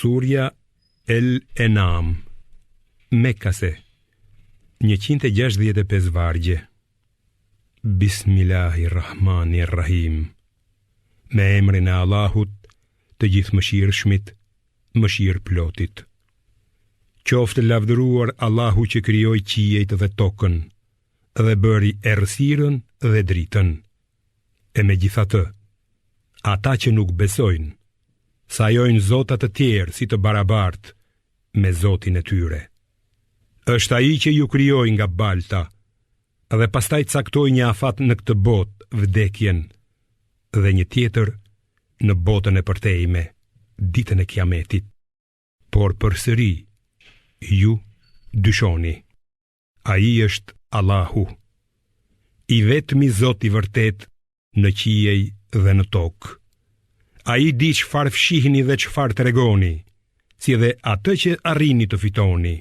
Surja El-Enam, Mekase, 165 vargje. Bismillahirrahmanirrahim. Me emrin e Allahut, të gjithë mëshirshmit, mëshirë plotit. Qoftë lavdëruar Allahu që krijoi qiejt dhe tokën, dhe bëri errësirën dhe dritën. E megjithatë, ata që nuk besojnë, sajojnë zotat të tjerë si të barabartë me Zotin e tyre. Është ai që ju krijoi nga balta dhe pastaj caktoi një afat në këtë botë, vdekjen, dhe një tjetër në botën e përtejme, ditën e Kiametit. Por përsëri ju dyshoni. Ai është Allahu, i vetmi Zot i vërtet në qiej dhe në tokë. Ai di çfarë fshihni dhe çfarë tregoni, si dhe atë që arrini të fitoni.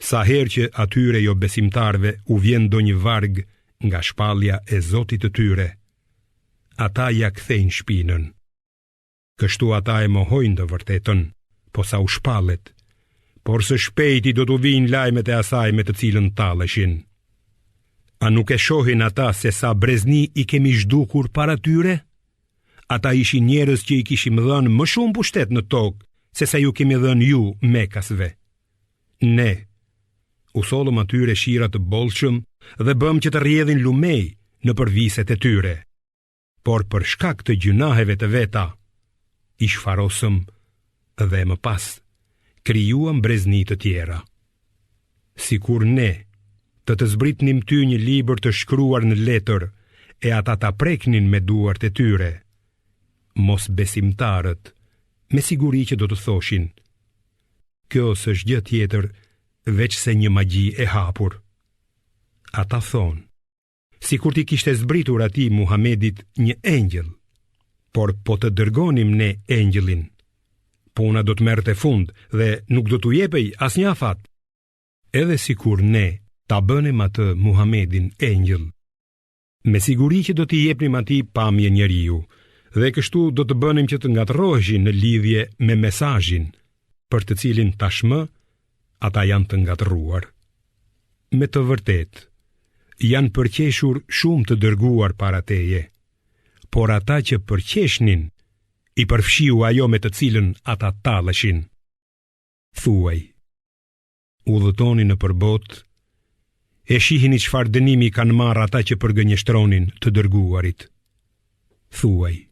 Sa herë që atyre jo besimtarve u vjen ndonjë varg nga shpallja e Zotit të tyre, ata ja kthejnë shpinën. Kështu ata e mohojnë të vërtetën, po sa u shpallet, por së shpejti do të vinë lajmet e asaj me të cilën talleshin. A nuk e shohin ata se sa brezni i kemi zhdukur para tyre? Ata ishin njerëz që i kishim dhënë më shumë pushtet në tokë se sa ju kemi dhënë ju Mekasve. Ne u sollëm atyre shira të bollshëm dhe bëm që të rrjedhin lumej në përviset e tyre. Por për shkak të gjunaheve të veta, i shfarosëm dhe më pas krijuam brezni të tjera. Sikur ne të zbritnim ty një libër të shkruar në letër e ata ta preknin me duart e tyre, mos besimtarët me siguri që do të thoshin: kjo s'është gjë tjetër veç se një magji e hapur. Ata thonë: sikur ti kishte zbritur atij Muhamedit një engjëll, por po të dërgonim ne engjëllin, puna do të merrte fund dhe nuk do t'u jepej asnjë afat. Edhe sikur ne ta bënim atë Muhamedin engjëll, me siguri që do t'i jepnim atij pamje njeriu, dhe kështu do të bënim që të ngatroheshin në lidhje me mesazhin, për të cilin tashmë ata janë të ngatruar. Me të vërtetë, janë përqeshur shumë të dërguar para teje, por ata që përqeshnin, i përfshiu ajo me të cilën ata talleshin. Thuaj: udhëtoni në përbot, e shihini çfarë dënimi kanë marrë ata që përgënjeshtronin të dërguarit. Thuaj: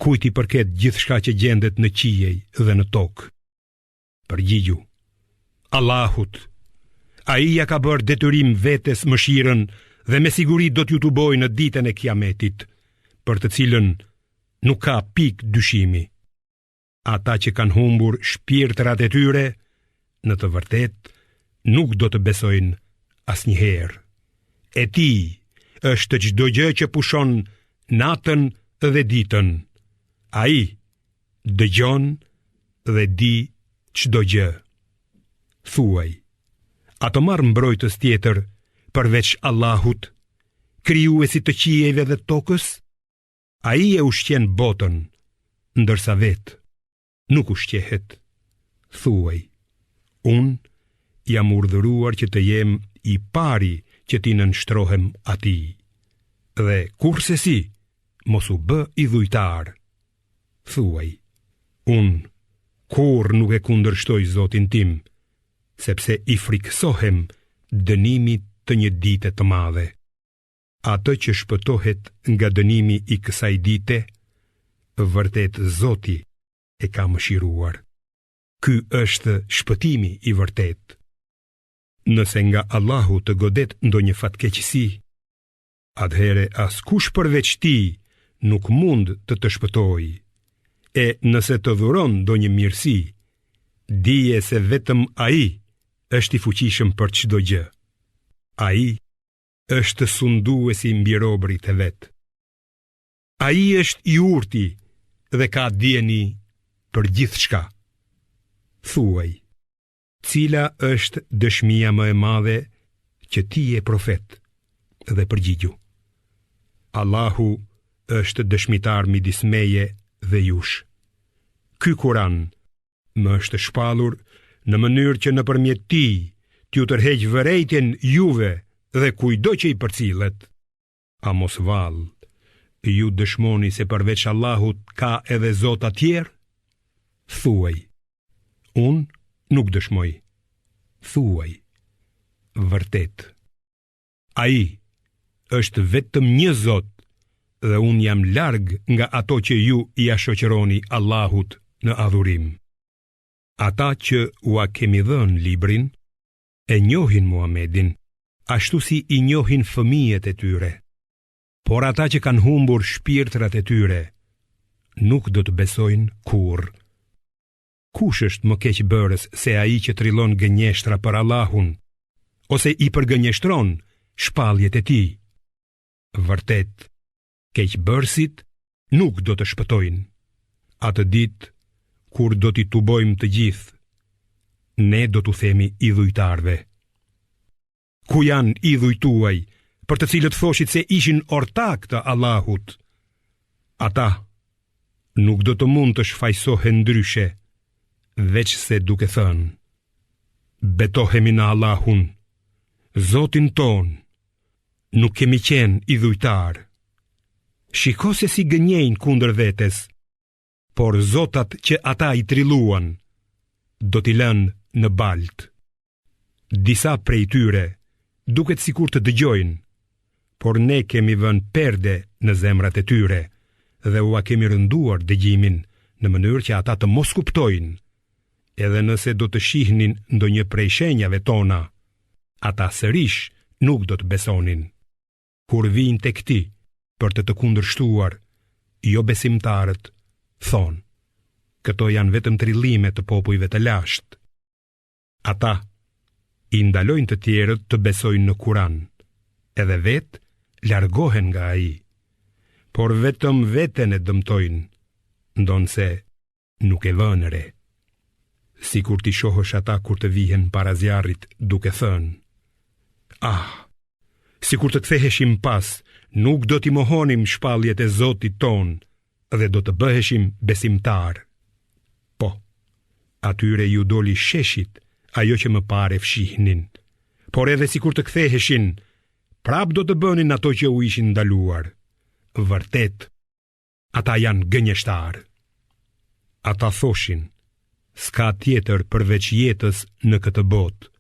kujt i përket gjithçka që gjendet në qiej dhe në tokë? Përgjigju: Allahut. Ai ja ka bërë detyrim vetes mëshirën dhe me siguri do t'ju tubojë në ditën e Kiametit, për të cilën nuk ka pikë dyshimi. Ata që kanë humbur shpirtrat e tyre, në të vërtetë nuk do të besojnë asnjëherë. E ti është çdo gjë që pushon natën dhe ditën. Ai dëgjon dhe di çdo gjë. Thuaj: a të marrë mbrojtës tjetër përveç Allahut, krijuesit të qiejve dhe tokës? Ai e ushqen botën, ndërsa vetë nuk ushqehet. Thuaj: unë jam urdhëruar që të jem i pari që ti nënshtrohem atij, dhe kurse si mos u bë i dhujtar. Thuaj: unë kur nuk e kundërshtoj Zotin tim, sepse i friksohem dënimit të një dite të madhe. Atë që shpëtohet nga dënimi i kësaj dite, vërtet Zoti e ka mëshiruar. Ky është shpëtimi i vërtet. Nëse nga Allahu të godet ndonjë fatkeqësi, atëhere askush përveç ti nuk mund të shpëtojë. E nëse të dhuron ndonjë mirësi, dije se vetëm ai është i fuqishëm për çdo gjë. Ai është sunduesi mbi robërit e vet. Ai është i urti dhe ka dieni për gjithçka. Thuaj: cila është dëshmia më e madhe që ti je profet? Dhe përgjigju: Allahu është dëshmitar midis meje dhe jush. Ky Kur'an më është shpallur në mënyrë që nëpërmjet tij t'ju tërheq vërejtjen juve dhe kujdo që i përcillet. A mos vallë, ju dëshmoni se përveç Allahut ka edhe zota tjerë? Thuaj, unë nuk dëshmoj. Thuaj, vërtet. Ai është vetëm një Zot dhe unë jam larg nga ato që ju i shoqëroni Allahut në adhurim. Ata që ua kemi dhënë librin e njohin Muhamedin, ashtu si i njohin fëmijët e tyre. Por ata që kanë humbur shpirtrat e tyre nuk do të besojnë kurrë. Kush është më keqbërës se ai që trillon gënjeshtra për Allahun, ose i përgënjeshtron shpalljet e tij? Vërtet, keqbërësit nuk do të shpëtojnë. Atë ditë, kur do t'i tubojmë të gjithë, ne do t'u themi idhujtarve: ku janë idhuj tuaj, për të cilët thoshit se ishin ortak të Allahut? Ata nuk do të mund të shfaqsohen ndryshe, veç se duke thënë: betohemi në Allahun, Zotin ton, nuk kemi qenë idhujtar. Shiko se si gënjejnë kundër vetes, por zotat që ata i trilluan do t'i lënë në balt. Disa prej tyre duket sikur të dëgjojnë, por ne kemi vënë perde në zemrat e tyre dhe ua kemi rënduar dëgjimin në mënyrë që ata të mos kuptojnë. Edhe nëse do të shihnin ndonjë prej shenjave tona, ata sërish nuk do të besonin. Kur vijnë tek ti për të kundërshtuar, jo besimtarët thonë: këto janë vetëm trillime të popujve të lashtë. Ata i ndalojnë të tjerët të besojnë në Kur'an, edhe vetë largohen nga ai, por vetëm veten e dëmtojnë, ndonse nuk e vënë re. Sikur t'i shohësh ata kur të vihen para zjarrit duke thënë: sikur të ktheheshim pas, nuk do t'i mohonim shpalljet e Zotit ton dhe do të bëheshim besimtar. Po, atyre ju doli sheshit ajo që më pare fshihnin, por edhe sikur të ktheheshin, prap do të bënin ato që u ishin ndaluar. Vërtet, ata janë gënjeshtar. Ata thoshin: s'ka tjetër përveç jetës në këtë botë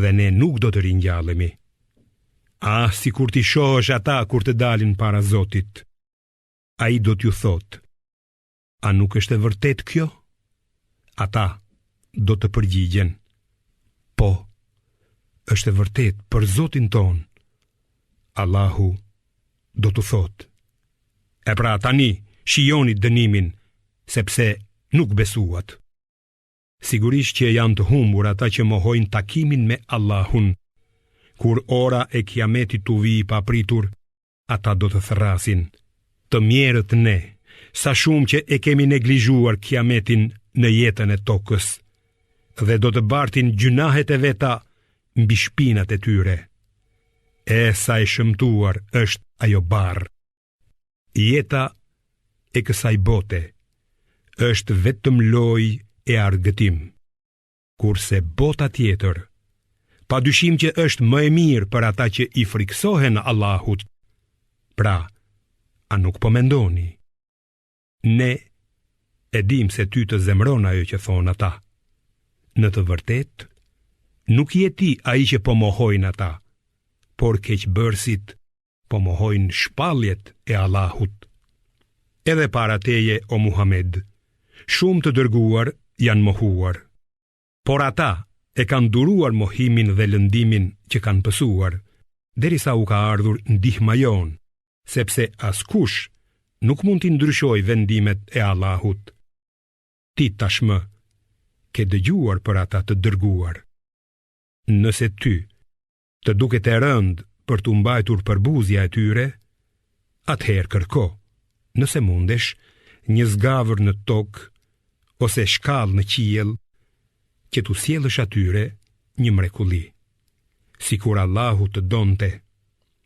dhe ne nuk do të ringjallemi. Sikur t'i shohësh ata kur të dalin para Zotit, ai do t'ju thotë: a nuk është e vërtet kjo? Ata do të përgjigjen: po, është e vërtet për Zotin ton. Allahu do t'u thotë: e pra tani shijoni dënimin, sepse nuk besuat. Sigurisht që janë të humbur ata që mohojnë takimin me Allahun. Kur ora e kiametit t'u vi pa pritur, ata do të thrasin: të mjerët ne, sa shumë që e kemi neglizhuar kiametin në jetën e tokës, dhe do të bartin gjunahet e veta mbi shpinat e tyre. Sa e shëmtuar është ajo barë. Jeta e kësaj bote është vetëm lojë e argëtim, kurse bota tjetër, pa dyshim që është më e mirë për ata që i friksohen Allahut. Pra, a nuk po mendoni? Ne e dim se ty të zemron ajo që thonë ata. Në të vërtet, nuk je ti ai që po mohojnë ata, por keqbërësit po mohojnë shpalljet e Allahut. Edhe para teje, o Muhammed, shumë të dërguar janë mohuar, por ata e kanë duruar mohimin dhe lëndimin që kanë pësuar, derisa u ka ardhur ndihma jonë, sepse askush nuk mund t'i ndryshoj vendimet e Allahut. Ti tashmë ke dëgjuar për ata të dërguar. Nëse ty të duket e rënd për t'u mbajtur përbuzja e tyre, atëherë kërko, nëse mundesh, një zgavër në tokë ose shkallë në qiell, që t'u sjellësh atyre një mrekulli. Sikur Allahu të donte,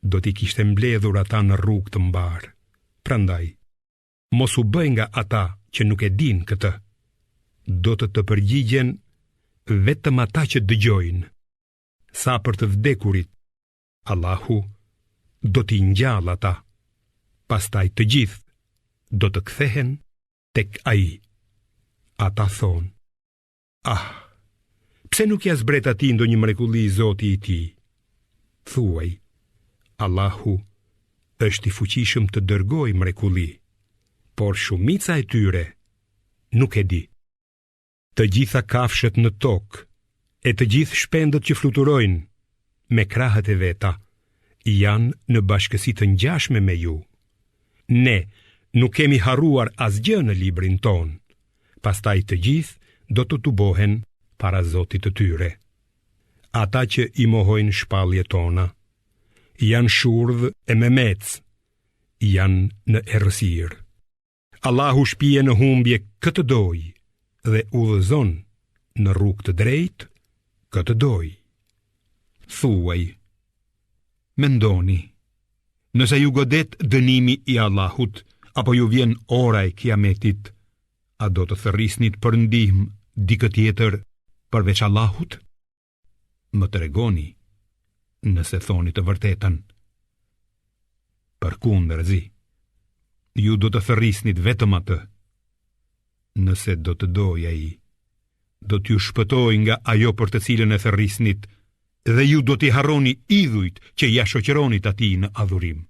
do t'i kishte mbledhur ata në rrugë të mbarë. Prandaj, mos u bëj nga ata që nuk e din këtë. do të përgjigjen vetëm ata që dëgjojnë. Sa për të vdekurit, Allahu do t'i ngjall ata. Pastaj të gjithë do të kthehen tek ai. Ata thonë: pse nuk ja zbret atij ndonjë mrekulli Zoti i tij? Thuaj: Allahu është i fuqishëm të dërgojë mrekulli, por shumica e tyre nuk e di. Të gjitha kafshët në tokë e të gjithë shpendët që fluturojnë me krahët e veta janë në bashkësi të ngjashme me ju. Ne nuk kemi harruar asgjë në librin ton. Pastaj të gjithë do të tubohen para Zotit të tyre. Ata që i mohojnë shpalljet tona janë shurdh e memec, janë në errësirë. Allahu shpije në humbje këtë doj dhe udhëzon në rrugë të drejtë këtë doj. Thuaj: mendoni, nëse ju godet dënimi i Allahut apo ju vjen ora e kiametit, a do të thërrisnit për ndihmë dikë tjetër përveç Allahut? Më tregoni nëse thoni të vërtetën. Përkundërzi, ju do të thërrisnit vetëm atë. Nëse do të dojë ai, do t'ju shpëtoj nga ajo për të cilën e thërrisnit, dhe ju do t'i harroni idhujt që ja shoqëronit atij në adhurim.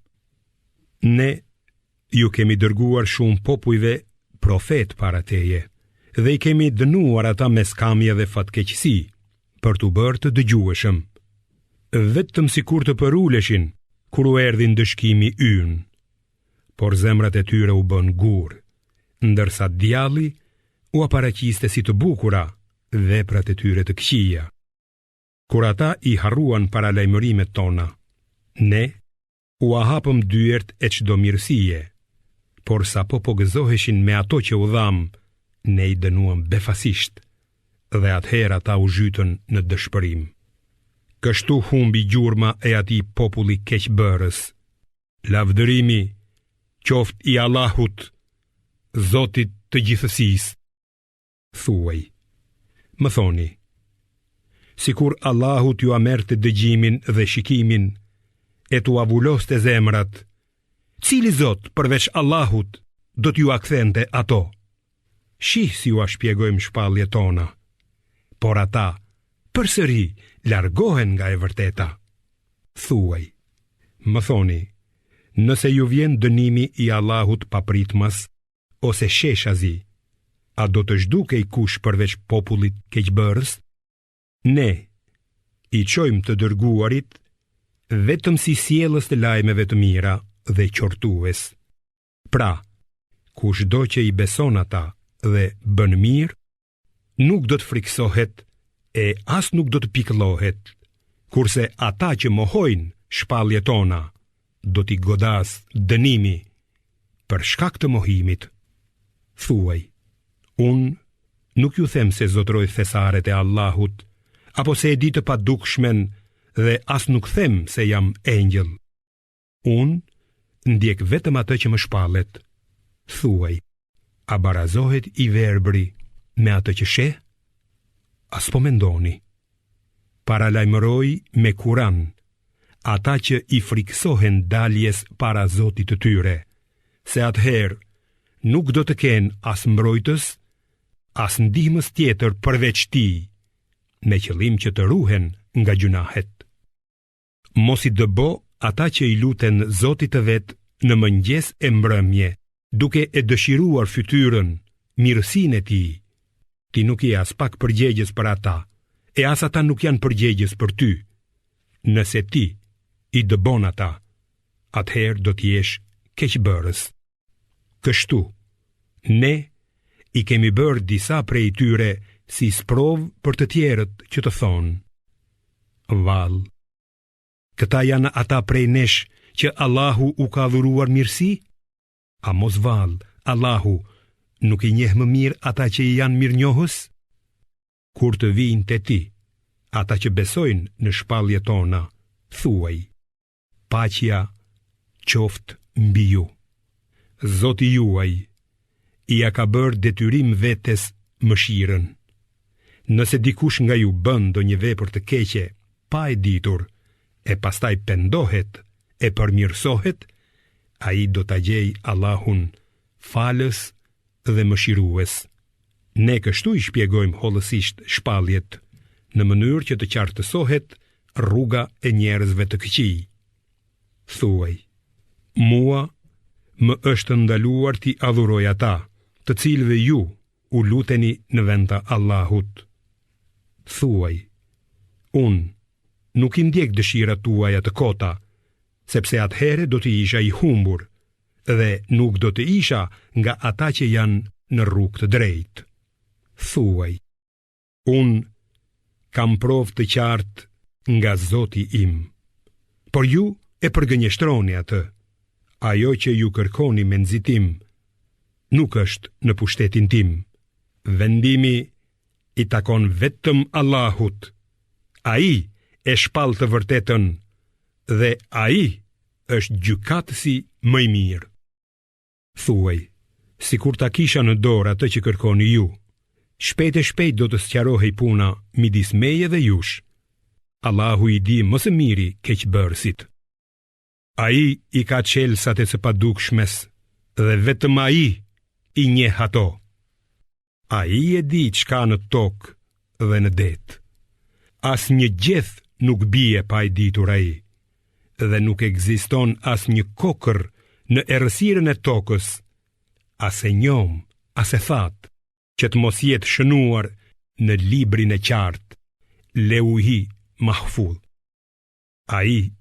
Ne ju kemi dërguar shumë popujve profet para teje, dhe i kemi dënuar ata me skamje dhe fatkeqësi, për t'u bërë të dëgjueshëm. Vetëm sikur të përuleshin kur u erdhi ndëshkimi ynë, por zemrat e tyre u bën gur, ndërsa djalli u aparaqiste si të bukura veprat e tyre të këqija. Kur ata i harruan para lajmërimet tona, ne u hapëm dyert e çdo mirësie, por sapo po gëzoheshin me ato që u dham, ne i dënuam befasisht, dhe atëherë ata u zhytën në dëshpërim. Kështu humbi gjurma e atij populli keqbërës. Lavdërimi qoftë i Allahut, Zotit të gjithësisë. Thuaj: më thoni, sikur Allahut ju amerte dëgjimin dhe shikimin, e t'u avuloste zemrat, cili Zot përveç Allahut do t'ju akthente ato? Shih si ju a shpjegojmë shpalljet tona, por ata përsëri largohen nga e vërteta. Thuaj: më thoni, nëse ju vjen dënimi i Allahut papritmas ose sheshazi, a do të zhdukej kush përveç popullit keqbërës? Ne i çojmë të dërguarit vetëm si sjellës të lajmeve të mira dhe qortues. Pra, kushdo që i beson ata dhe bën mirë, nuk do të friksohet e as nuk do të pikëllohet, kurse ata që mohojnë shpalljet tona do t'i godas dënimi për shkak të mohimit. Thuaj: unë nuk ju them se zotroj thesaret e Allahut, apo se e di të padukishmen, dhe as nuk them se jam engjëll. Unë ndjek vetëm atë që më shpallet. Thuaj: a barazohet i verbri me atë që sheh? As po mendoni. Paralajmëroj me Kur'an ata që i friksohen daljes para Zotit të tyre, se atëherë nuk do të kenë as mbrojtës, as ndihmës tjetër përveç tij, me qëllim që të ruhen nga gjunahet. Mos i dëbo ata që i luten Zotit të vet në mëngjes e mbrëmje, duke e dëshiruar fytyrën, mirësinë e tij. Ti nuk je as pak përgjegjës për ata, e as ata nuk janë përgjegjës për ty. Nëse ti i dëbon ata, atëherë do t'jesh keqbërës. Kështu, ne i kemi bërë disa prej tyre si sprovë për të tjerët që të thonë: Vallë, këta janë ata prej nesh që Allahu u ka dhuruar mirësi? A mos vallë, Allahu nuk i njeh më mirë ata që i janë mirënjohës? Kur të vinë te ti ata që besojnë në shpalljet tona, thuaj: paqja qoftë mbi ju. Zoti juaj i ka bërë detyrim vetes mëshirën. Nëse dikush nga ju bën ndonjë vepër të keqe pa e ditur, e pastaj pendohet e përmirësohet, ai do ta gjej Allahun falës dhe mëshirues. Ne kështu i shpjegojmë hollësisht shpalljet, në mënyrë që të qartësohet rruga e njerëzve të këqij. Thuaj: mua më është ndaluar t'i adhuroj ata, të cilëve ju u luteni në vend të Allahut. Thuaj: unë nuk i ndjek dëshirat tuaja të kota, sepse atëhere do të isha i humbur, dhe nuk do të isha nga ata që janë në rrugë të drejtë. Thuaj: unë kam provë të qartë nga Zoti im, por ju e përgënjeshtroni atë. Ajo që ju kërkoni me nxitim nuk është në pushtetin tim. Vendimi i takon vetëm Allahut. Ai e shpall të vërtetën dhe ai është gjykatësi më i mirë. Thuaj: sikur ta kisha në dorë atë që kërkoni ju, shpejt e shpejt do të sqarohej puna midis meje dhe jush. Allahu i di më së miri keqbërësit. Ai i ka çelësat e së padukshmes dhe vetëm ai i njeh ato. Ai e di çka në tokë dhe në det. Asnjë gjeth nuk bie pa e ditur ai, dhe nuk ekziston asnjë kokër në errësirën e tokës, as e njom, as e thatë, që të mos jetë shënuar në librin e qartë, Leuhi Mahfudh. Ai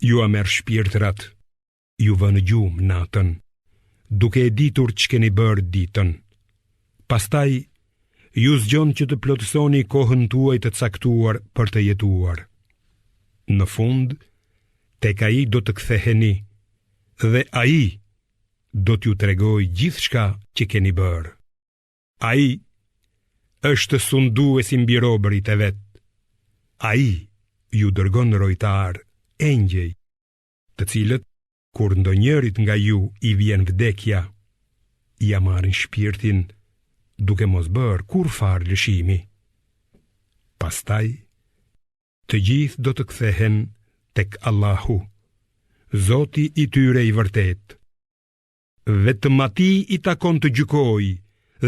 ju a merr shpirtrat, ju vën gjumë natën, duke e ditur që keni bërë ditën. Pastaj, ju zgjon që të plotësoni kohën tuaj të caktuar për të jetuar. Në fund, tek ai do të ktheheni, dhe ai do t'ju tregoj gjithçka që keni bërë. Ai është sunduesi mbi robërit e vet. Ai ju dërgon rojtar, engjëj, të cilët, kur ndonjërit nga ju i vjen vdekja, ja marrin shpirtin duke mos bërë kur far lëshimi. Pastaj, të gjithë do të kthehen tek Allahu, Zoti i tyre i vërtet. Vetëm atij i takon të gjykojë,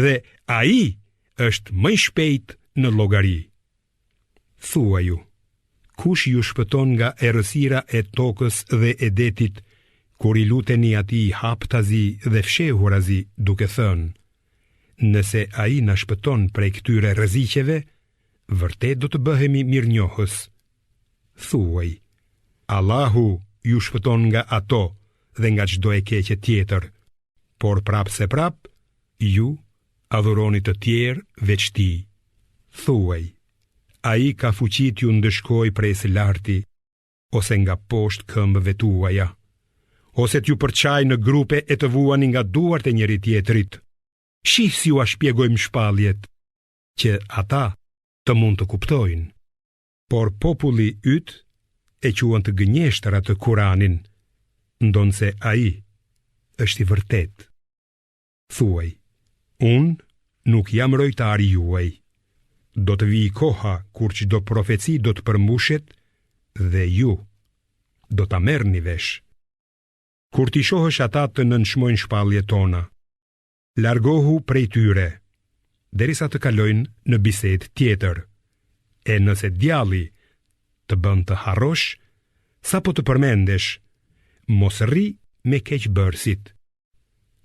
dhe ai është më i shpejt në llogari. Thuaj ju: kush ju shpëton nga errësira e tokës dhe e detit, kur i luteni atij haptazi dhe fshehurazi, duke thënë: nëse ai na shpëton prej këtyre rreziqeve, vërtet do të bëhemi mirënjohës. Thuaj: Allahu ju shpëton nga ato dhe nga çdo e keqe tjetër, por prapë se prapë ju adhuroni të tjerë veç tij. Thuaj: ai ka fuqi t'ju ndëshkoj prej së larti, ose nga poshtë këmbëve tuaja, ose t'ju përçaj në grupe e të vuani nga duart e njëri tjetrit. Shih si ju a shpjegojmë shpalljet, që ata të mund të kuptojnë. Por populli yt e quan të gënjeshtër atë Kuranin, ndonse ai është i vërtet. Thuaj: unë nuk jam rojtari juaj. Do të vijë koha kur çdo profeci do të përmbushet dhe ju do ta merrni vesh. Kur ti shohësh ata të nënshmojnë shpalljet tona, largohu prej tyre, derisa të kalojnë në bisedë tjetër. E nëse djalli të bën të harrosh, sapo të përmendesh, mos rri me keqbërësit.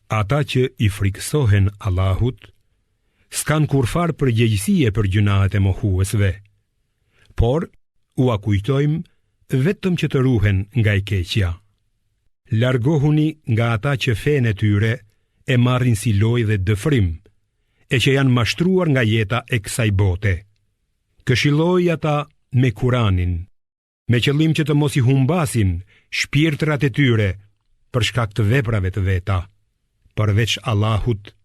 Ata që i frikësohen Allahut s'kan kurfar përgjegjësie për gjunahet e mohuesve, por u akujtojmë vetëm që të ruhen nga e keqja. Largohuni nga ata që fenë e tyre e marrin si lojë dhe dëfrim, e që janë mashtruar nga jeta e kësaj bote. Këshilloj ata me Kuranin, me qëllim që të mos i humbasin shpirtrat e tyre për shkak të veprave të veta. Përveç Allahut,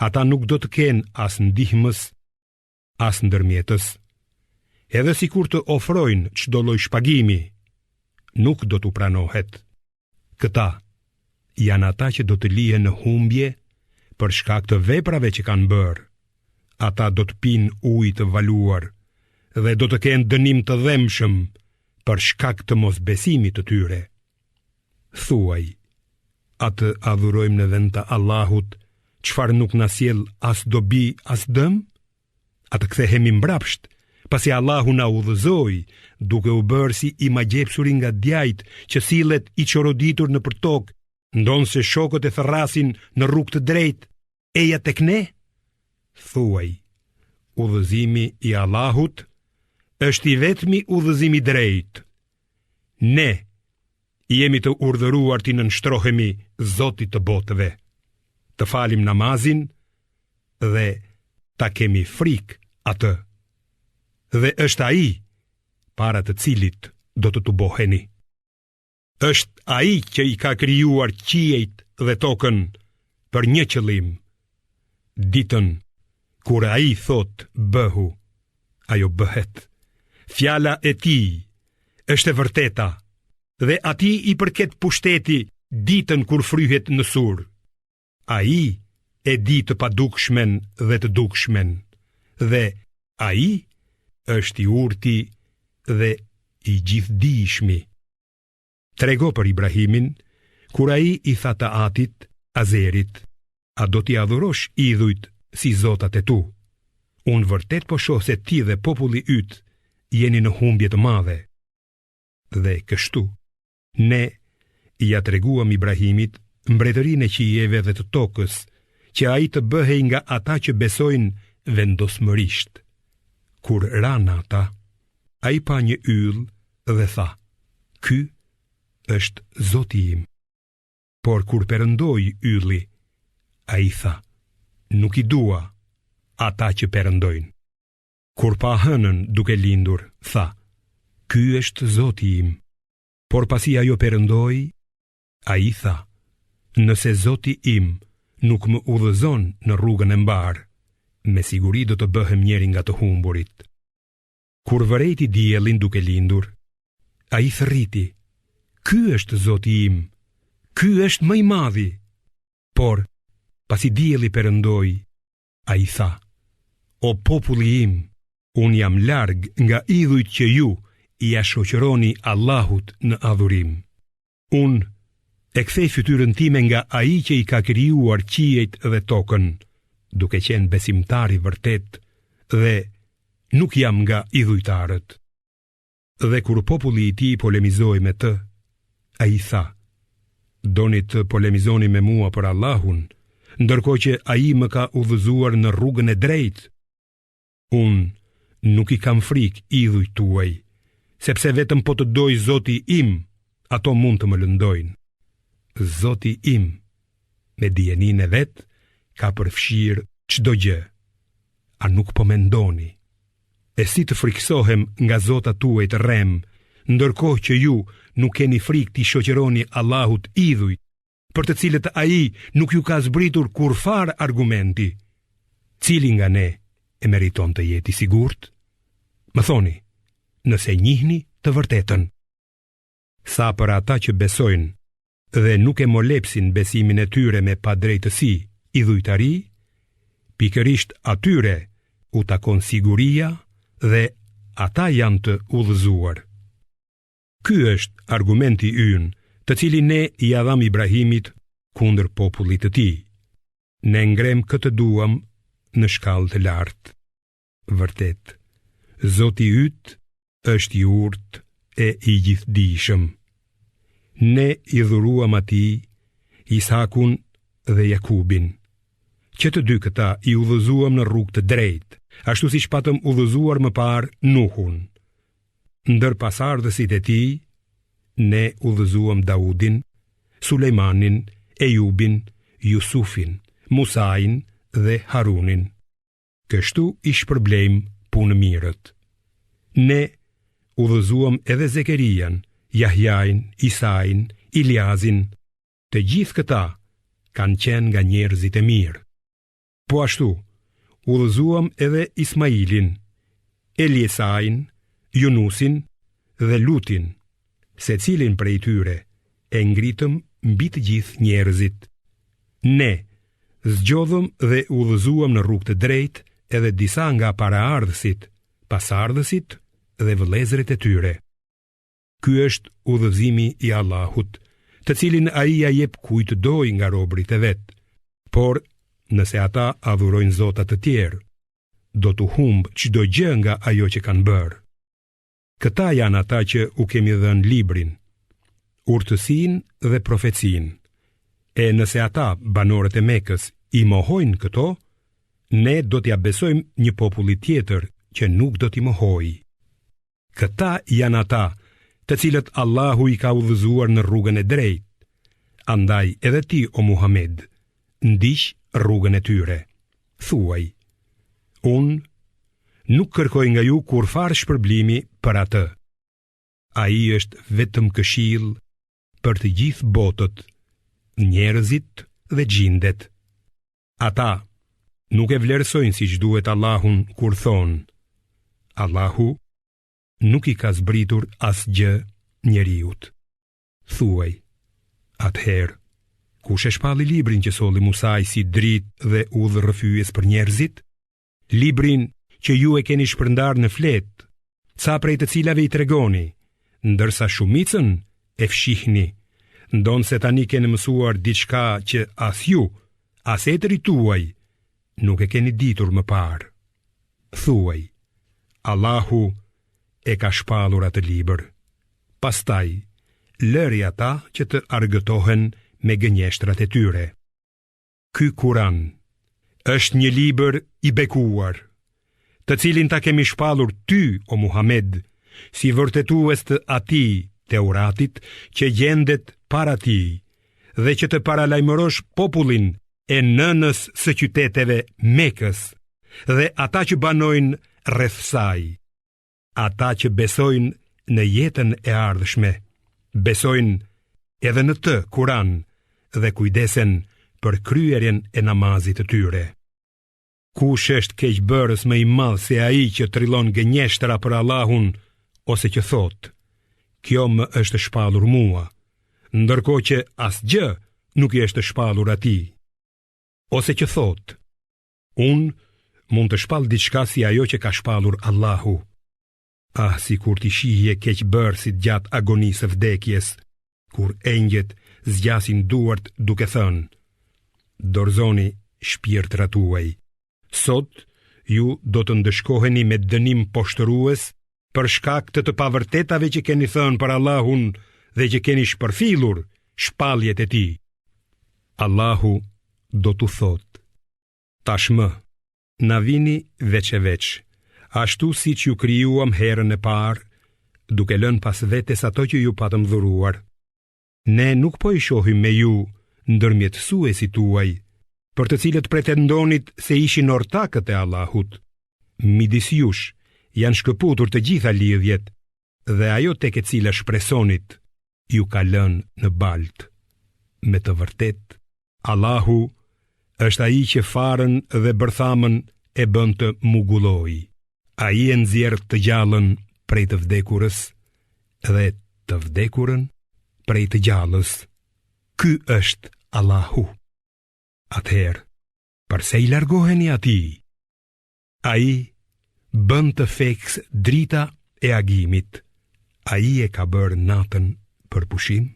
ata nuk do të kenë as ndihmës, as ndërmjetës. Edhe sikur të ofrojnë çdo lloj shpagimi, nuk do t'u pranohet. Këta janë ata që do të lihen në humbje për shkak të veprave që kanë bërë, ata do të pinë ujë të valuar dhe do të kenë dënim të dhemshëm për shkak të mosbesimit të tyre. Thuaj, atë adhurojmë në vend të Allahut, çfarë nuk na sjell as dobi as dëm? Atë kthehemi mbrapsht, pasi Allahu na udhëzoi, duke u bërë si i magjepsuri nga djajt që sillet i çoroditur nëpër tokë, ndonse shokët e therrasin në rrugë të drejtë, eja tek ne? Thuaj, udhëzimi i Allahut është i vetmi udhëzimi drejt. Ne jemi të urdhëruar të nënshtrohemi Zotit të botëve, të falim namazin dhe ta kemi frikë atë. Dhe është ai para të cilit do të tuboheni. Është ai që i ka krijuar qiejt dhe tokën për një qëllim. Ditën kur ai thot bëhu, ajo bëhet. Fjala e tij është e vërteta dhe atij i përket pushteti ditën kur fryhet në sur. Ai e di të padukshmen dhe të dukshmen, dhe ai është i urti dhe i gjithdijshmi. Trego për Ibrahimin, kur ai i tha të Atit, Azerit, a do t'i adhurosh idhujt si zotat e tu? Unë vërtet po shoh se ti dhe populli yt jeni në humbje të madhe. Dhe kështu, ne ja treguam Ibrahimit mbretërinë e qijeve dhe të tokës, që ai të bëhej nga ata që besojnë vendosmërisht. Kur ra nata, ai pa një yll dhe tha, ky është Zoti im. Por kur perëndoi ylli, ai tha, nuk i dua ata që perëndojnë. Kur pa hënën duke lindur, tha, ky është Zoti im. Por pasi ajo perëndoi, ai tha, nëse Zoti im nuk më udhëzon në rrugën e mbar, me siguri do të bëhem njeri nga të humburit. Kur vërejti diellin duke lindur, ai thërriti, ky është Zoti im, ky është më i madhi. Por pasi dielli perëndoi, ai tha, o populli im, unë jam larg nga idhujt që ju i shoqëroni Allahut në adhurim. Unë e kthej fytyrën time nga ai që i ka krijuar qiejt dhe tokën, duke qenë besimtar i vërtet, dhe nuk jam nga idhujtarët. Dhe kur populli i tij polemizoi me të, ai tha, doni të polemizoni me mua për Allahun, ndërkohë që ai më ka udhëzuar në rrugën e drejtë? Unë nuk i kam frikë idhujt tuaj, sepse vetëm po të doj Zoti im, ato mund të më lëndojnë. Zoti im, me dijeninë e vet, ka përfshirë çdo gjë. A nuk po mendoni? E si të friksohem nga zotat tuaj të rrem, ndërkohë që ju nuk keni frikë t'i shoqëroni Allahut idhujt, për të cilët ai nuk ju ka zbritur kurfar argumenti? Cili nga ne e meriton të jeti sigurt? Më thoni, nëse njihni të vërtetën. Sa për ata që besojnë dhe nuk e molepsin besimin e tyre me padrejtësi, idhujtari, pikërisht atyre u takon siguria dhe ata janë të udhëzuar. Ky është argumenti ynë, të cilin ne i dham Ibrahimit kundër popullit të tij. Ne ngrem këtë duam në shkallë të lartë. Vërtet, Zoti yt është i urtë e i gjithdijshëm. Ne i dhuruam atij Isakun dhe Jakubin, që të dy këta i udhëzuam në rrugë të drejtë, ashtu siç patëm udhëzuar më parë Nuhun. Ndër pasardhësit e tij, ne udhëzuam Daudin, Sulejmanin, Ejubin, Jusufin, Musain dhe Harunin. Kështu i shpërblejmë punë mirët. Ne udhëzuam edhe Zekerian, Jahjain, Isain, Iliazin. Të gjithë këta kanë qenë nga njerëzit e mirë. Po ashtu, udhëzuam edhe Ismailin, Eliesain, Yunusin dhe Lutin, secilin prej tyre e ngritëm mbi të gjithë njerëzit. Ne zgjodhëm dhe udhëzuam në rrugë të drejtë edhe disa nga paraardhësit, pasardhësit dhe vëllezërit e tyre. Ky është udhëzimi i Allahut, të cilin ai ja jep kujt doj nga robërit e vet. Por nëse ata adhurojnë zota të tjerë, do të humb çdo gjë nga ajo që kanë bërë. Këta janë ata që u kemi dhënë librin, urtësinë dhe profecinë. E nëse ata, banorët e Mekës, i mohojnë këto, ne do t'ja besojmë një populli tjetër që nuk do t'i mohojë. Këta janë ata të cilët Allahu i ka udhëzuar në rrugën e drejtë. Andaj edhe ti, o Muhammed, ndiq rrugën e tyre. Thuaj: unë nuk kërkoj nga ju kurfar shpërblimi për atë. Ai është vetëm këshill për të gjithë botët, njerëzit dhe gjindet. Ata nuk e vlerësojnë siç duhet Allahun kur thonë: Allahu nuk i ka zbritur asgjë njeriut. Thuaj: atëherë, kush e shpalli librin që solli Musai si dritë dhe udhë rrëfyes për njerëzit? Librin që ju e keni shpërndar në fletë, ca prej të cilave i tregoni, ndërsa shumicën e fshihni, ndonë se tani keni mësuar diçka që as ju, as etëri tuaj, nuk e keni ditur më parë. Thuaj: Allahu e ka shpallur atë libër. Pastaj, lëri ata që të argëtohen me gënjeshtrat e tyre. Ky Kur'an është një libër i bekuar, të cilin ta kemi shpallur ty, o Muhammed, si vërtetues të atij Teuratit që gjendet para ti, dhe që të paralajmërosh popullin e nënës së qyteteve Mekës dhe ata që banojnë rreth saj, ata që besojnë në jetën e ardhshme, besojnë edhe në të Kur'an dhe kujdesen për kryerjen e namazit të tyre. Kush është keqbërës më i madh se ai që trillon gënjeshtra për Allahun, ose që thotë: kjo më është shpallur mua, ndërkohë që asgjë nuk i është shpallur atij, ose që thotë: unë mund të shpall diçka si ajo që ka shpallur Allahu. Ah, si kur t'i shihje keqbërësit gjatë agonisë së vdekjes, kur engjët zgjasin duart duke thënë: dorëzoni shpirtrat tuaj. Sot ju do të ndëshkoheni me dënim poshtërues për shkak të pavërtetave që keni thënë për Allahun dhe që keni shpërfillur shpalljet e tij. Allahu do t'u thotë: tashmë, na vini veç e veç, ashtu si që ju krijuam herën e parë, duke lënë pas vetes ato që ju patëm dhuruar. Ne nuk po i shohim me ju ndërmjetësuesit tuaj, për të cilët pretendonit se ishin ortakët e Allahut. Midis jush janë shkëputur të gjitha lidhjet, dhe ajo tek e cila shpresonit ju ka lënë në balt. Me të vërtet, Allahu është ai që farën dhe bërthamën e bën të mugulloj. Ai e nxjerr të gjallën prej të vdekurës dhe të vdekurën prej të gjallës. Ky është Allahu. Atëherë, përse i largoheni atij? Ai bën të feks drita e agimit. Ai e ka bërë natën për pushim,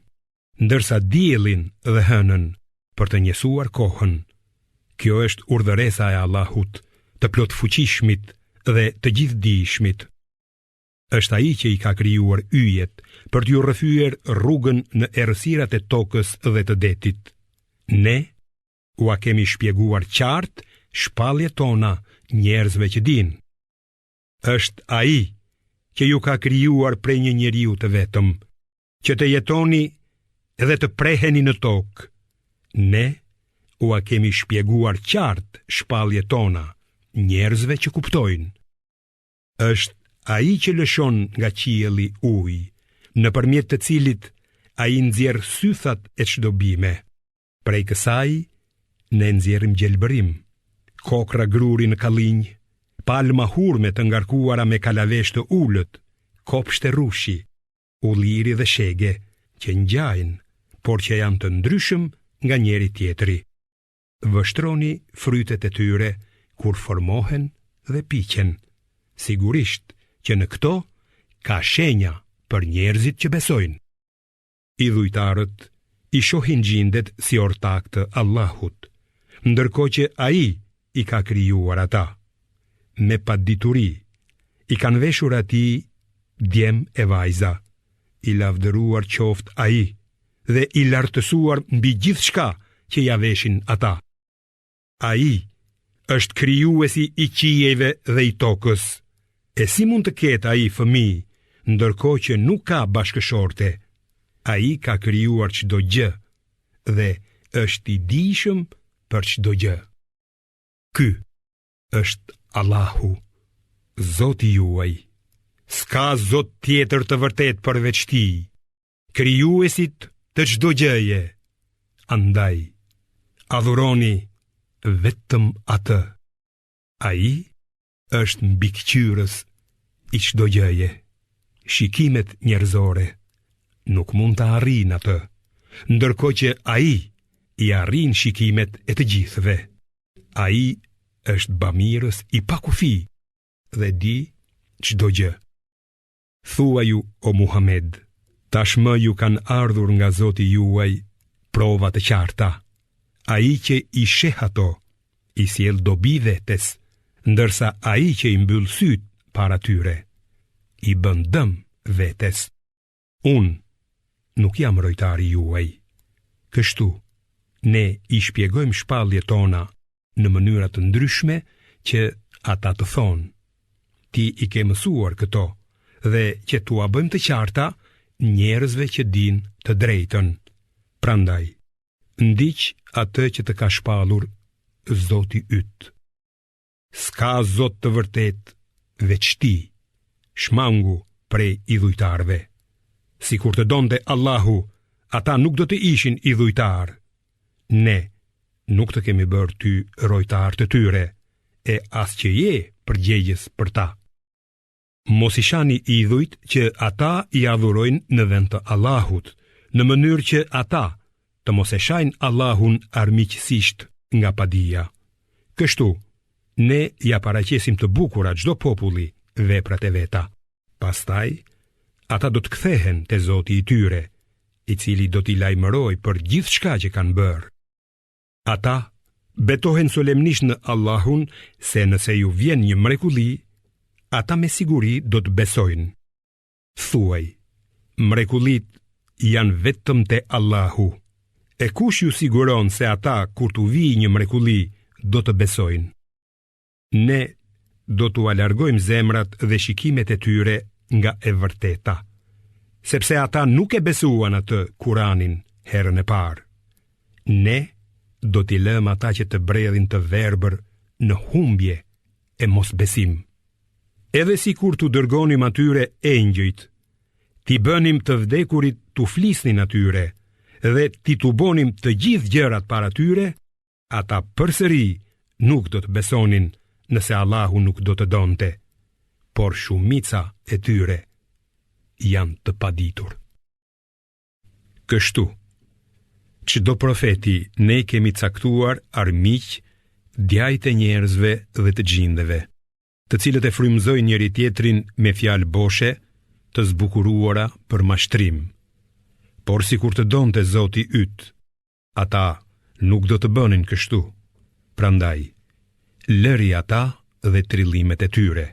ndërsa diellin dhe hënën për të njësuar kohën. Kjo është urdhëresa e Allahut, të plot fuqishmit dhe të gjithdijshmit. Është ai që i ka krijuar yjet për t'ju rrëfyer rrugën në errësirat e tokës dhe të detit. Ne u a kemi shpjeguar qartë shpalljet tona njerëzve që dinë. Është ai që ju ka krijuar prej një njeriu të vetëm, që të jetoni dhe të preheni në tokë. Ne u a kemi shpjeguar qartë shpalljet tona njerëzve që kuptojnë. Është ai që lëshon nga qielli ujë, nëpërmjet të cilit ai nxjerr sythat e çdo bime. Prej kësaj ne nxjerrim gjelbërim, kokra gruri në kallinj, palma hurme të ngarkuara me kalavesh të ulët, kopsht e rushi, ulliri dhe shege që ngjajnë, por që janë të ndryshëm nga njeri tjetri. Vështroni frytet e tyre kur formohen dhe piqen. Sigurisht që në këto ka shenja për njerëzit që besojnë. Idhujtarët i shohin gjindet si ortak të Allahut, ndërkohë që ai i ka krijuar ata. Me padituri i kanë veshur atij djem e vajza, i lavdëruar qoft ai dhe i lartësuar mbi gjithçka që ja veshin ata. Ai është krijuesi i qiejve dhe i tokës. E si mund të ketë ai fëmijë, ndërkohë që nuk ka bashkëshorte? Ai ka krijuar çdo gjë dhe është i dijshëm për çdo gjë. Ky është Allahu, Zoti juaj. S'ka Zot tjetër të vërtet përveç Tij, krijuesit të çdo gjëje. Andaj, adhuroni vetëm atë. Ai është mbikëqyrës i çdo gjëje. Shikimet njerëzore nuk mund të arrijnë atë, ndërkohë që ai i arrin shikimet e të gjithëve. Ai është bamirës i pakufi dhe di çdo gjë. Thuaju, o Muhammed, tashmë ju kanë ardhur nga Zoti juaj prova të qarta. Ai që i sheh ato, i sjell dobi vetes, ndërsa ai që i mbyll syt para tyre, i bën dëm vetes. Unë nuk jam rojtari juaj. Kështu, ne i shpjegojmë shpalljet tona në mënyra të ndryshme që ata të thonë. Ti i ke mësuar këto dhe që tua bëjmë të qarta njerëzve që din të drejtën. Prandaj, ndiq atë që të ka shpallur Zoti yt. S'ka Zot të vërtet veç Ti, shmangu prej idhujtarve. Si kur të donte Allahu, ata nuk do të ishin idhujtar. Ne nuk të kemi bërë ty rojtar të tyre, e as që je përgjegjës për ta. Mos i shani idhujt që ata i adhurojnë në vend të Allahut, në mënyrë që ata të mos e shajnë Allahun armiqësisht nga padia. Kështu, ne ja paraqesim të bukura çdo populli veprat e veta. Pastaj, ata do të kthehen te Zoti i tyre, i cili do t'i lajmërojë për gjithçka që kanë bërë. Ata betohen solemnisht në Allahun se nëse ju vjen një mrekulli, ata me siguri do të besojnë. Thuaj, mrekullit janë vetëm te Allahu. E kush ju siguron se ata kur t'u vijë një mrekulli do të besojnë? Ne do t'u alargojmë zemrat dhe shikimet e tyre nga e vërteta, sepse ata nuk e besuan atë Kuranin herën e parë. Ne do t'i lëm ata që të bredhin të verbër në humbje e mos besim. Edhe si kur t'u dërgonim atyre engjëjt, t'i bënim të vdekurit t'u flisnin atyre, dhe ti t'u bonim të gjithë gjërat para tyre, ata përsëri nuk do të besonin nëse Allahu nuk do të donte, por shumica e tyre janë të paditur. Kështu, çdo profeti ne kemi caktuar armiq, djajt e njerëzve dhe të gjindeve, të cilët e frymëzojnë njëri tjetrin me fjalë boshe, të zbukuruara për mashtrim. Por si kur të donte Zoti yt, ata nuk do të bënin kështu. Prandaj, lëri ata dhe trillimet e tyre.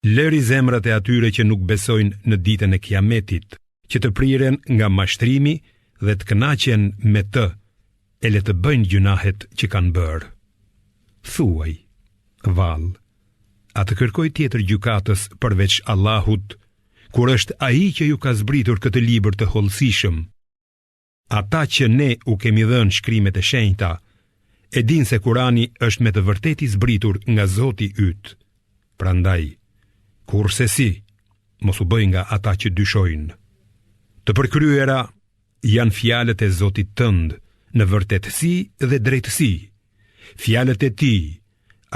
Lëri zemrat e atyre që nuk besojnë në ditën e Kiametit, që të priren nga mashtrimi dhe të kënaqen me të, e le të bëjnë gjunahet që kanë bërë. Thuaj, vallë, a të kërkoj tjetër gjykatës përveç Allahut, kur është ai që ju ka zbritur këtë libër të hollësishëm? Ata që ne u kemi dhënë shkrimet e shenjta, e din se Kurani është me të vërtetë i zbritur nga Zoti yt. Prandaj, kurse si, mos u bëj nga ata që dyshojnë. Të përkryera janë fjalët e Zotit tënd në vërtetësi dhe drejtësi. Fjalët e Tij,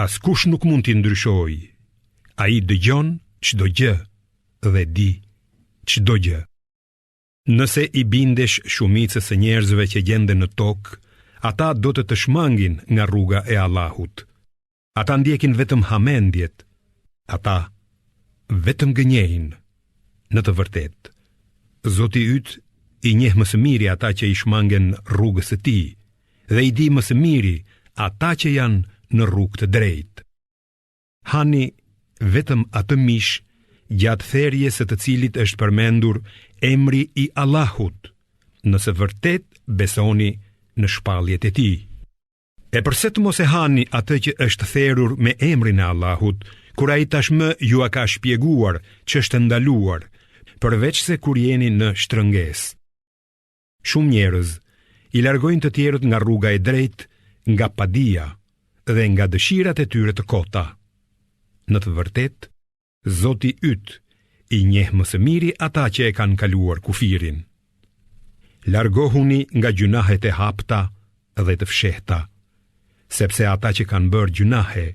askush nuk mund t'i ndryshojë. Ai dëgjon çdo gjë dhe di çdo gjë. Nëse i bindesh shumicës e njerëzve që gjenden në tokë, ata do të shmangin nga rruga e Allahut. Ata ndjekin vetëm hamendjet, ata vetëm gënjejnë. Në të vërtetë, Zoti yt i njeh më së miri ata që i shmangen rrugës së tij, dhe i di më së miri ata që janë në rrugë të drejtë. Hani vetëm atë mish gjatë therjes së të cilit është përmendur emri i Allahut, nëse vërtet besoni në shpalljet e tij. E përse të mos e hani atë që është therrur me emrin e Allahut, kur ai tashmë ju a ka shpjeguar që është ndaluar, përveç se kur jeni në shtrëngesë. Shumë njerëz i largojnë të tjerët nga rruga e drejtë, nga padia dhe nga dëshirat e tyre të kota. Në të vërtetë, Zoti yt i njeh më së miri ata që e kanë kaluar kufirin. Largohuni nga gjunahet e hapta dhe të fshehta, sepse ata që kanë bërë gjunahe,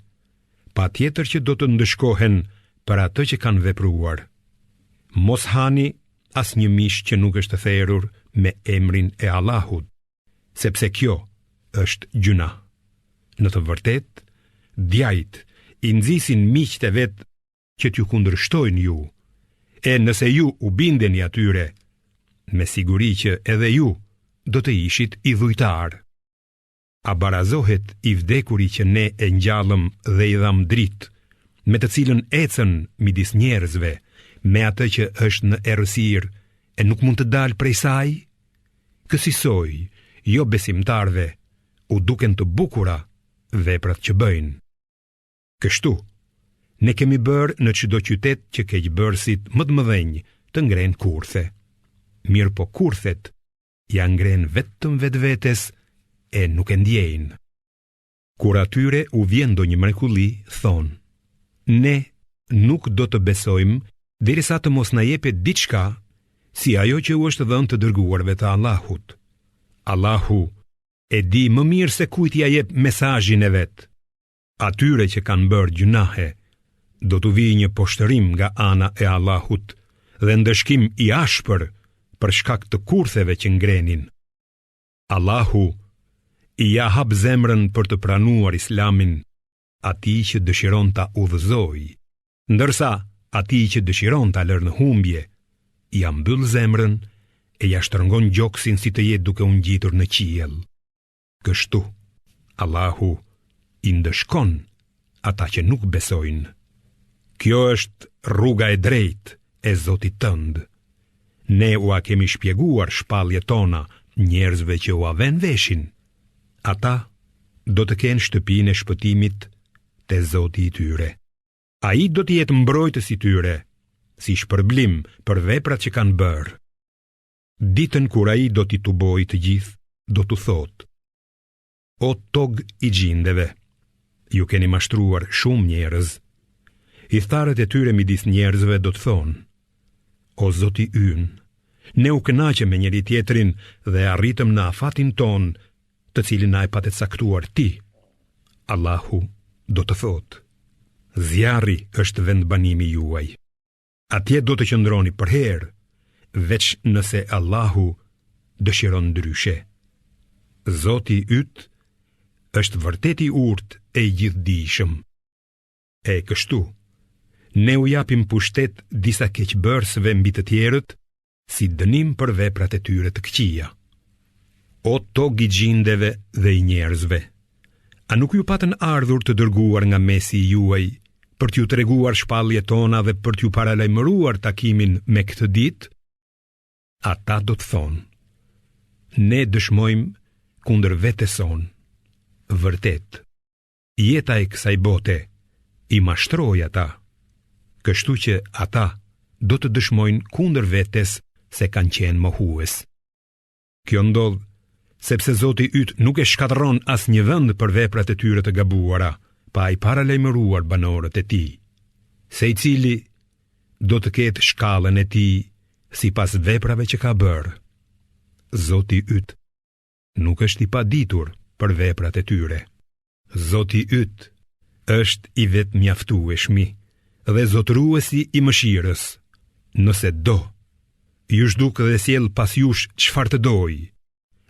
patjetër që do të ndëshkohen për atë që kanë vepruar. Mos hani asnjë mish që nuk është therrur me emrin e Allahut, sepse kjo është gjuna. Në të vërtetë, djajt i nxisin miqtë e vet që t'ju kundërshtojnë ju, e nëse ju u bindeni atyre, me siguri që edhe ju do të ishit i dhujtar. A barazohet i vdekuri që ne e ngjallëm dhe i dham dritë, me të cilën ecën midis njerëzve, me atë që është në errësirë e nuk mund të dalë prej saj? Kësaj jo besimtarve u duken të bukura veprat që bëjnë. Kështu, ne kemi bërë në çdo qytet që keqbërësit më të mëdhenj të ngrenë kurthe. Mirë po kurthet ja ngrenë vetëm vetvetes e nuk e ndjejnë. Kur atyre u vjen ndonjë mrekulli, thonë: ne nuk do të besojmë derisa të mos na jepet diçka si ajo që u është dhënë të dërguarve të Allahut. Allahu e di më mirë se kujt ja jep mesazhin e vet. Atyre që kanë bërë gjunahe do t'u vijë një poshtërim nga ana e Allahut dhe ndëshkim i ashpër për shkak të kurtheve që ngrenin. Allahu i ja hap zemrën për të pranuar Islamin atij që dëshiron ta udhëzojë, ndërsa atij që dëshiron ta lërë në humbje, ja mbyll zemrën e ja shtrëngon gjoksin si të jetë duke u ngjitur në qiell. Kështu, Allahu i ndëshkon ata që nuk besojnë. Kjo është rruga e drejtë e Zotit tënd. Ne u a kemi shpjeguar shpalljet tona njerëzve që u a vënë veshin. Ata do të kenë shtëpinë e shpëtimit te Zoti i tyre. Ai do të jetë mbrojtës i tyre, si shpërblim për veprat që kanë bërë. Ditën kur ai do t'i tubojë të gjithë, do t'u thotë: o tog i gjindeve, ju keni mashtruar shumë njerëz. I tharët e tyre midis njerëzve do të thonë: o Zoti ynë, ne u kënaqëm me njëri tjetrin dhe arritëm në afatin ton, të cilin na e patë caktuar ti. Allahu do të thotë: zjarri është vendbanimi juaj. Atje do të qëndroni për herë, veç nëse Allahu dëshiron ndryshe. Zoti yt është vërtet i urtë e i gjithdijshëm. E kështu, ne u japim pushtet disa keqbërësve mbi të tjerët, si dënim për veprat e tyre të këqija. O tog i gjindeve dhe i njerëzve, a nuk ju patën ardhur të dërguar nga mesi juaj për t'ju treguar shpalljet tona dhe për t'ju paralajmëruar takimin me këtë ditë? Ata do të thonë: ne dëshmojmë kundër vetes sonë. Vërtet, jeta e kësaj bote i mashtroi ata, kështu që ata do të dëshmojnë kundër vetes se kanë qenë mohues. Kjo ndodh sepse Zoti yt nuk e shkatërron asnjë vend për veprat e tyre të gabuara, pa i paralajmëruar banorët e tij. Secili do të ketë shkallën e tij sipas veprave që ka bërë. Zoti yt nuk është i paditur për veprat e tyre. Zoti yt është i vetmjaftueshmi dhe zotëruesi i mëshirës. Nëse do, ju zhduk dhe sjell pas jush çfarë të dojë,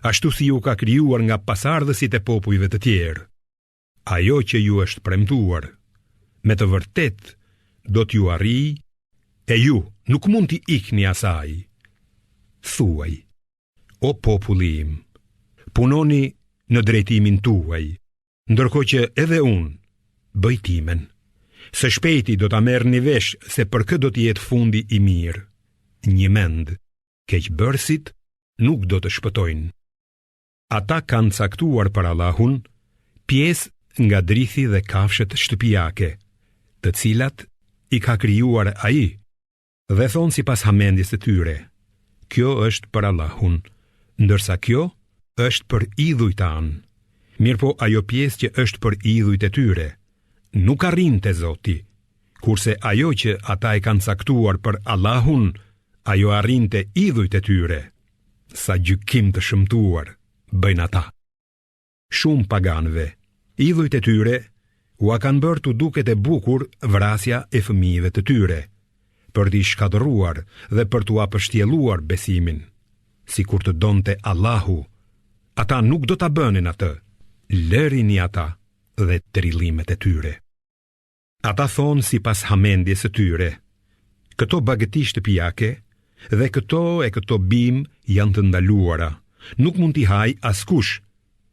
ashtu si ju ka krijuar nga pasardhësit e popujve të tjerë. ajo që ju është premtuar, me të vërtet do t'ju arrijë, e ju nuk mund t'i ikni asaj. Thuaj, o populli im, punoni në drejtimin tuaj, ndërkohë që edhe unë bëj timen. Së shpejti do ta merrni vesh se për kë do të jetë fundi i mirë. Një mend, keqbërësit nuk do të shpëtojnë. Ata kanë caktuar për Allahun pjesë nga drithi dhe kafshët shtëpiake, të cilat i ka krijuar ai, dhe thonë sipas hamendjes së tyre: kjo është për Allahun, ndërsa kjo është për idhujt tanë. Mirpo ajo pjesë që është për idhujt e tyre nuk arrin te Zoti, kurse ajo që ata e kanë caktuar për Allahun, ajo arrin te idhujt e tyre. Sa gjykim të shëmtuar bëjnë ata. Shumë paganëve, idhujt e tyre ua kanë bërë të duket e bukur vrasja e fëmijëve të tyre, për t'i shkatëruar dhe për t'u apështjelluar besimin. Sikur të donte Allahu, ata nuk do ta bënin atë. Lërini ata dhe trillimet e tyre. Ata thonë sipas hamendjes së tyre: këto bagëti shtëpiake dhe këto bim janë të ndaluara, nuk mund t'i haj askush,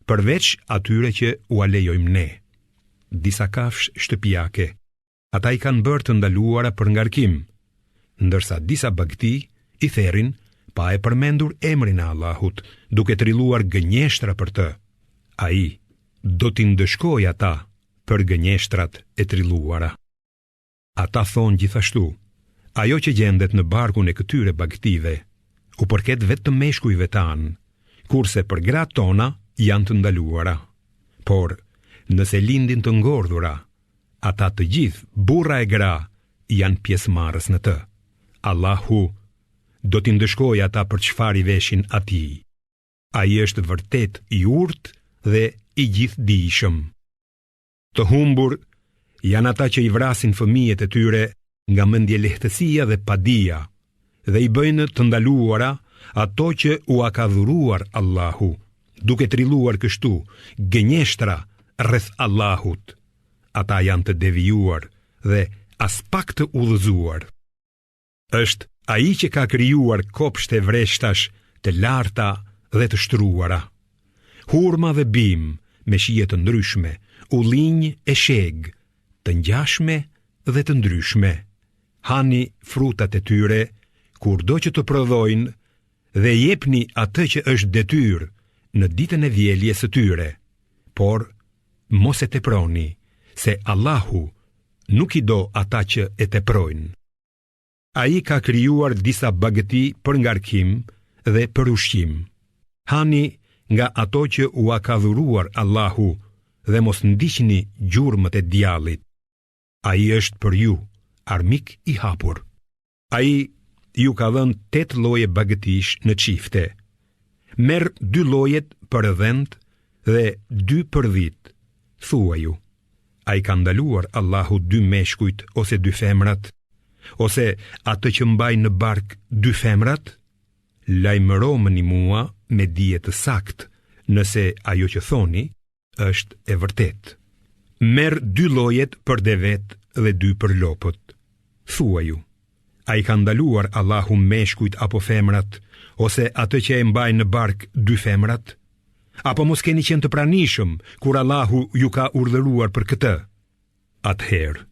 përveç atyre që ua lejojmë ne. Disa kafsh shtëpiake, ata i kanë bërë të ndaluara për ngarkim, ndërsa disa bagëti i therin pa e përmendur emrin e Allahut, duke trilluar gënjeshtra për të. Ai do t'i ndëshkoj ata për gënjeshtrat e trilluara. Ata thonë gjithashtu: ajo që gjendet në barkun e këtyre bagëtive u përket vetëm meshkujve tanë, kurse për gratë tona janë të ndaluara. Por nëse lindin të ngordhura, ata të gjithë, burra e gra, janë pjesëmarrës në të. Allahu do t'i ndëshkoj ata për çfarë i veshin atij. Ai është vërtet i urtë dhe i gjithdijshëm. Të humbur janë ata që i vrasin fëmijët e tyre nga mendje lehtësia dhe padia, dhe i bëjnë të ndaluara ato që u ka dhuruar Allahu, duke trilluar kështu gënjeshtra rreth Allahut. Ata janë të devijuar dhe as pak të udhëzuar. Është ai që ka krijuar kopshte vreshtash të larta dhe të shtruara, hurma dhe bim me shije të ndryshme, ullinj e sheg, të ngjashme dhe të ndryshme. Hani frutat e tyre kurdo që të prodhojnë dhe jepni atë që është detyrë në ditën e vjeljes së tyre. Por mos e teproni, se Allahu nuk i do ata që e teprojnë. Ai ka krijuar disa bagëti për ngarkim dhe për ushqim. Hani nga ato që u ka dhuruar Allahu dhe mos ndiqni gjurmët e djallit. Ai është për ju armik i hapur. Ai ju ka dhënë 8 lloje bagëtish në çifte. Merr 2 llojet për dhënt dhe 2 për vit. Thuaju: ai ka ndaluar Allahu 2 meshkujt ose 2 femrat, ose atë që mbajnë në bark 2 femrat? Lajmëromeni mua me dije të saktë, nëse ajo që thoni është e vërtet. Merr 2 llojet për devet dhe 2 për lopët. Thuaju: ai ka ndaluar Allahu meshkujt apo femrat, ose atë që e mbajnë në bark 2 femrat? Apo mos keni qenë të pranishëm kur Allahu ju ka urdhëruar për këtë? Atëherë,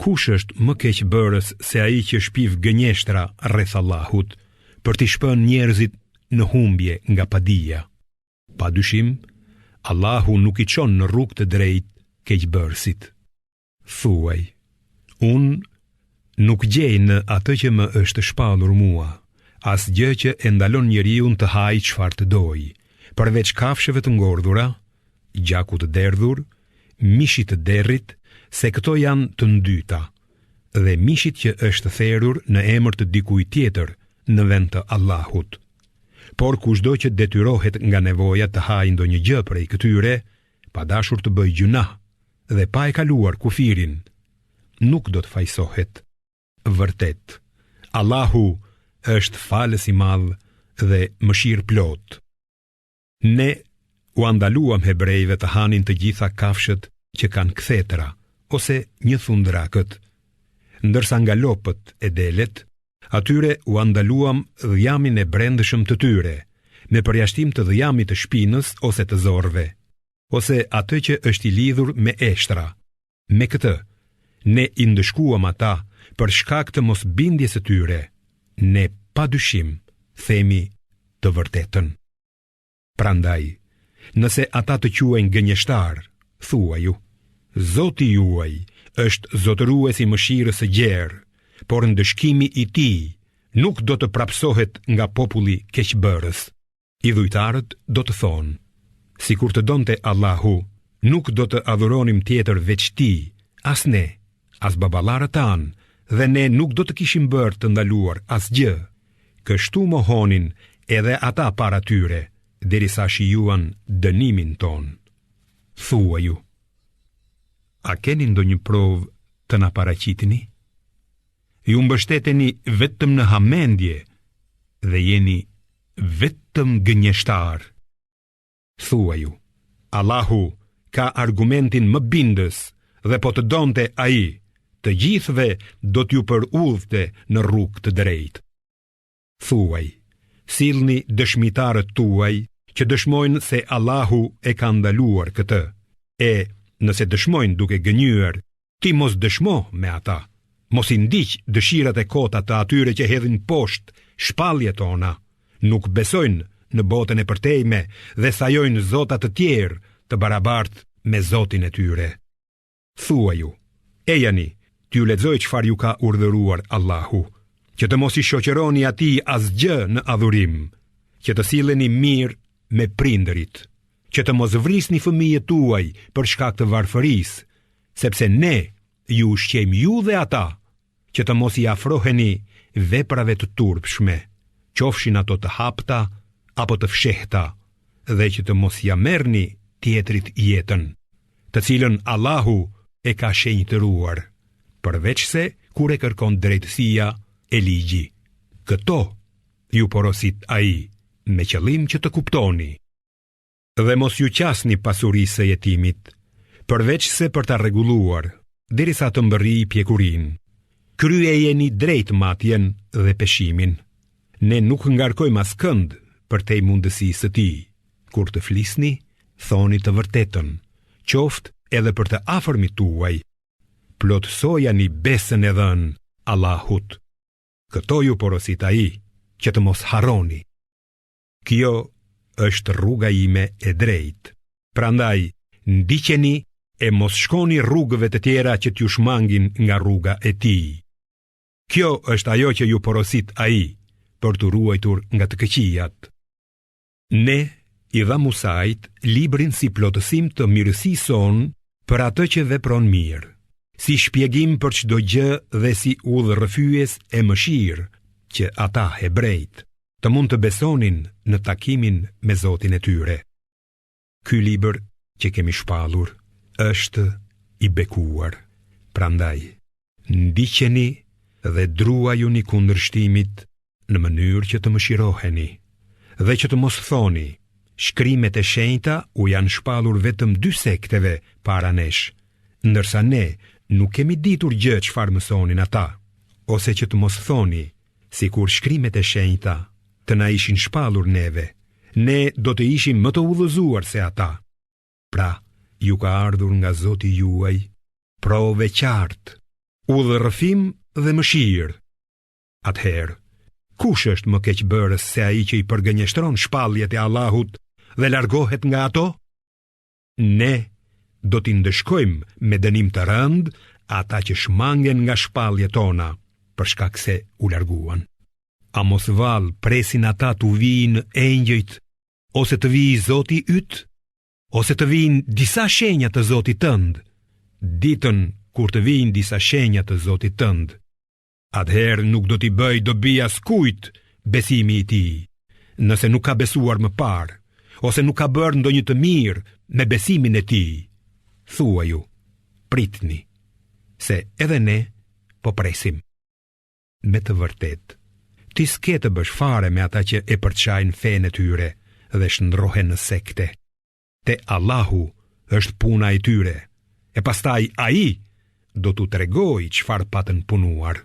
kush është më keqbërës se ai që shpiv gënjeshtra rreth Allahut për t'i shpën njerëzit në humbje nga padia? Padyshim, Allahu nuk i çon në rrugë të drejtë keqbërësit. Thuaj: unë nuk gjej në atë që më është shpallur mua asgjë që e ndalon njeriu të hajë çfarë të dojë, përveç kafshëve të ngordhura, gjakut të derdhur, mishit të derrit, se këto janë të ndyta, dhe mishit që është therrur në emër të dikujt tjetër në vend të Allahut. Por kushdo që detyrohet nga nevoja të hajë ndonjë gjë prej këtyre, pa dashur të bëjë gjunah dhe pa e kaluar kufirin, nuk do të fajsohet. Vërtet, Allahu është falës i madh dhe mëshirë plot. Ne u andaluam hebrejve të hanin të gjitha kafshët që kanë kthetra ose një thundrakët, ndërsa nga lopët e delet, atyre u andaluam dhjamin e brendshëm të tyre, me përjashtim të dhjamit të shpinës ose të zorve, ose atë që është i lidhur me eshtra. Me këtë, ne i ndëshkuam ata për shkak të mos bindjes së tyre. Ne pa dyshim themi të vërtetën. Prandaj, nëse ata të quajnë gënjeshtar, thuaju: Zoti juaj është zotërues i mëshirës së gjerë, por ndëshkimi i tij nuk do të prapsohet nga populli keqbërës. Idhujtarët do të thonë: sikur të donte Allahu, nuk do të adhuronim tjetër veç ti, as ne, as baballarët tanë, dhe ne nuk do të kishim bërë të ndaluar asgjë. Kështu mohonin edhe ata para tyre, derisa shijuan dënimin ton. Thuaju: a keni ndonjë provë të na paraqitni? Ju mbështeteni vetëm në hamendje dhe jeni vetëm gënjeshtar. Thuaju: Allahu ka argumentin më bindës dhe po të donte ai, të gjithëve do t'ju përudhte në rrugë të drejtë. Thuaj: sillni dëshmitarët tuaj që dëshmojnë se Allahu e ka ndaluar këtë. E nëse dëshmojnë duke gënjur, ti mos dëshmo me ata. Mos i ndiq dëshirat e kota të atyre që hedhin poshtë shpalljet tona. Nuk besojnë në botën e përtejme dhe sajojnë zota të tjerë të barabartë me Zotin e tyre. Thuaju: ejani, t'ju lexoj çfarë ju ka urdhëruar Allahu, që të mos i shoqëroni atij asgjë në adhurim, që të silleni mirë me prindërit, që të mos vrisni fëmijët tuaj për shkak të varfërisë, sepse ne ju ushqejmë ju dhe ata, që të mos i afroheni veprave të turpshme, qofshin ato të hapta apo të fshehta, dhe që të mos ja merrni tjetrit jetën, të cilën Allahu e ka shenjtëruar, përveç se kur e kërkon drejtësia e ligji. Këto ju porosit ai, me qëllim që të kuptoni. Dhe mos ju qasni pasurisë së jetimit, përveç se për ta rregulluar, derisa të mbërrijë pjekurinë. Kryejeni drejt matjen dhe peshimin. Ne nuk ngarkojmë askënd për te mundësisë së tij. Kur të flisni, thoni të vërtetën, qoftë edhe për të afërmit tuaj. Plotësojani besën e dhënë Allahut. Këto ju porosit ai, që të mos harroni. Kjo është rruga ime e drejtë. Prandaj, ndiqeni e mos shkoni rrugëve të tjera që t'ju shmangin nga rruga e tij. Kjo është ajo që ju porosit ai, për të ruajtur nga të këqijat. Ne i dha Musait librin si plotësim të mirësisë sonë për atë që vepron mirë, si shpjegim për çdo gjë dhe si udhërrëfyes e mëshirë, që ata hebrejt të mund të besonin në takimin me Zotin e tyre. Ky libër që kemi shpallur është i bekuar. Prandaj, ndiqeni dhe druajuni kundër shtimit në mënyrë që të mëshiroheni, dhe që të mos thoni: shkrimet e shenjta u janë shpallur vetëm 2 sekteve para nesh, ndërsa ne nuk kemi ditur gjë çfarë mësonin ata, ose që të mos thoni: sikur shkrimet e shenjta të na ishin shpallur neve, ne do të ishim më të udhëzuar se ata. Pra, ju ka ardhur nga Zoti juaj provë qartë, udhërrëfim dhe mëshirë. Atëherë, kush është më keqbërës se ai që i përgënjeshtron shpalljet e Allahut dhe largohet nga ato? Ne do t'i ndëshkojmë me dënim të rënd ata që shmangen nga shpalljet tona, për shkak se u larguan. A mos vallë presin ata t'u vijnë engjëjt, ose të vijë Zoti yt, ose të vijnë disa shenja të Zotit tënd? Ditën kur të vijnë disa shenja të Zotit tënd, atëherë nuk do t'i bëj dobi askujt besimi i tij, nëse nuk ka besuar më parë, ose nuk ka bërë ndonjë të mirë me besimin e tij. Thuaju: pritni, se edhe ne po presim. Me të vërtetë, ti s'ke të bësh fare me ata që e përçajnë fenë e tyre dhe shndrohen në sekte. Te Allahu është puna e tyre, e pastaj ai do t'u tregoj çfarë patën punuar.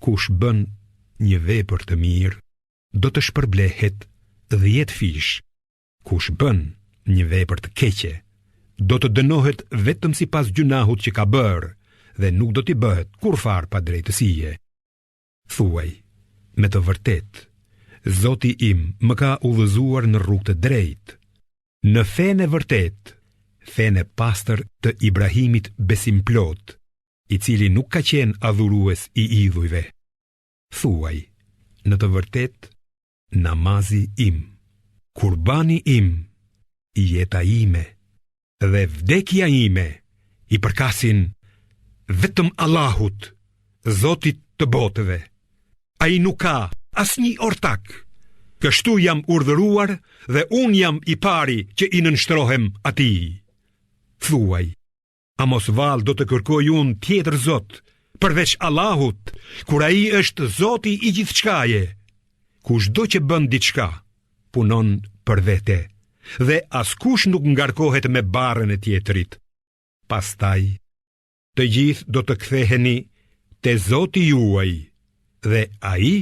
Kush bën një vepër të mirë, do të shpërblehet 10 fish. Kush bën një vepër të keqe, do të dënohet vetëm sipas gjunahut që ka bërë dhe nuk do t'i bëhet kurfar pa drejtësie. Thuaj, me të vërtet, Zoti im më ka udhëzuar në rrugë të drejtë, në fenë e vërtet, fenë e pastër të Ibrahimit besimplot, i cili nuk ka qenë adhurues i idhujve. Thuaj, në të vërtet, namazi im, kurbani im, jeta ime dhe vdekja ime i përkasin vetëm Allahut, Zotit të botëve. Ai nuk ka asnjë ortak. Kështu jam urdhëruar dhe unë jam i pari që i nënshtrohem atij. Thuaj, a mos vallë do të kërkoj unë tjetër Zot përveç Allahut, kur ai është Zoti i gjithçkaje? Kushdo që bën diçka, punon për vete, dhe askush nuk ngarkohet me barrën e tjetrit. Pastaj, të gjithë do të ktheheni te Zoti juaj, dhe ai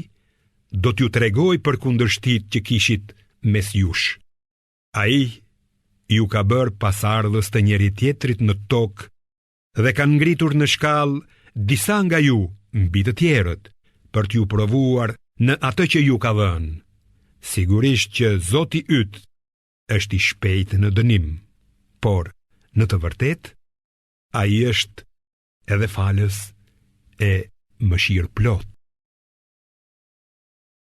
do t'ju tregoj për kundërshtit që kishit mes jush. Ai ju ka bërë pasardhës të njëri tjetrit në tokë dhe kanë ngritur në shkallë disa nga ju mbi të tjerët për t'ju provuar në atë që ju ka dhënë. Sigurisht që Zoti yt është i shpejtë në dënim, por në të vërtet ai është edhe falës e mëshirëplot.